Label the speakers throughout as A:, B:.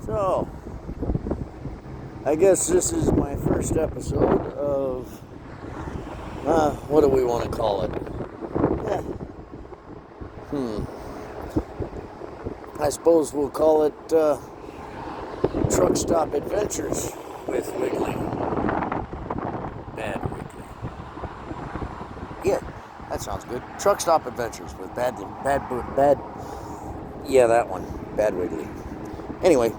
A: So, I guess this is my first episode of, what do we want to call it? Eh, I suppose we'll call it, Truck Stop Adventures with Wiggly. Bad Wiggly. Yeah, that sounds good. Truck Stop Adventures with bad, yeah, that one. Bad Wiggly. Anyway.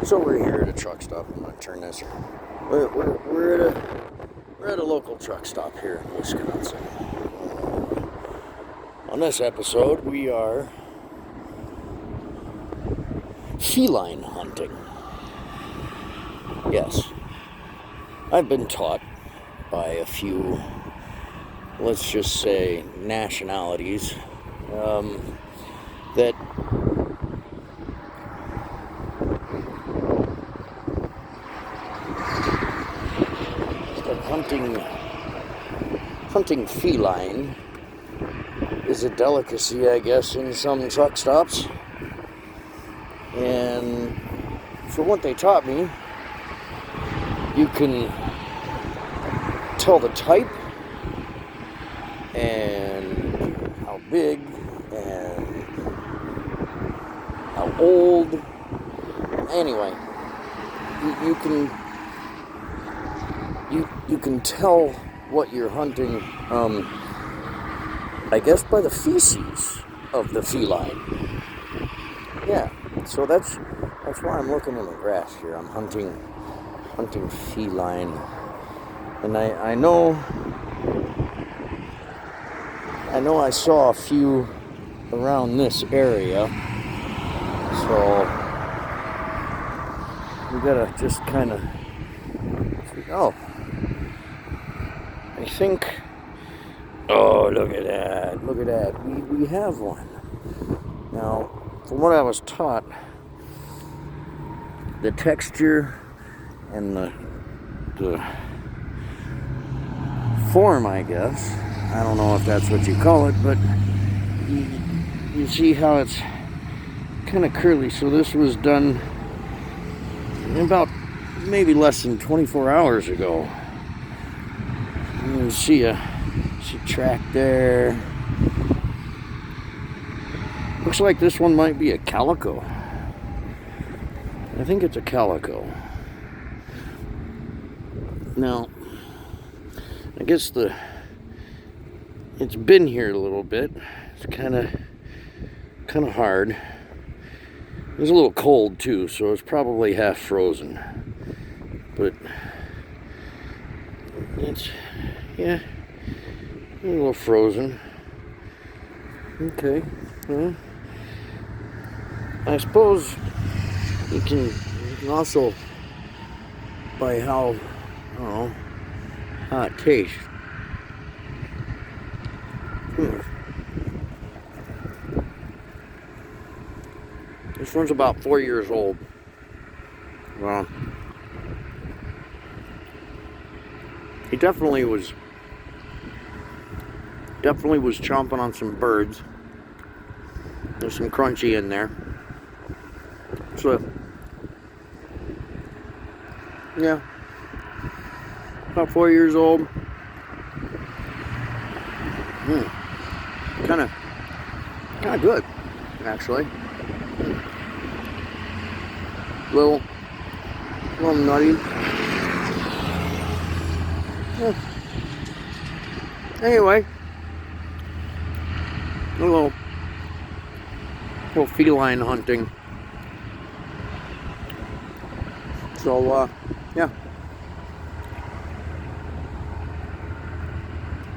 A: So we're here at a truck stop. I'm going to turn this around. We're at a local truck stop here in Wisconsin. On this episode, we are feline hunting. Yes, I've been taught by a few, let's just say, nationalities that hunting feline is a delicacy, I guess, in some truck stops. And from what they taught me, you can tell the type and how big and how old. Anyway, you can tell what you're hunting, I guess, by the feces of the feline. Yeah, so that's why I'm looking in the grass here. I'm hunting feline, and I know I saw a few around this area, so we gotta just kind of. Oh, I think. Oh, look at that! Look at that! We have one now. From what I was taught, the texture and the form, I guess, I don't know if that's what you call it, but you see how it's kind of curly. So this was done about maybe less than 24 hours ago. You see a track there. Looks like this one might be a calico. I think it's a calico. Now, I guess it's been here a little bit. It's kind of hard. It was a little cold too, so it's probably half frozen. But it's, yeah, a little frozen. Okay. Well, I suppose you can also, by how, I don't know, how it tastes. This one's about 4 years old. Well, he definitely was chomping on some birds. There's some crunchy in there. So, yeah, about 4 years old. Kind of good, actually. Little nutty. Yeah. Anyway, a little feline hunting. So, yeah.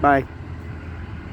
A: Bye.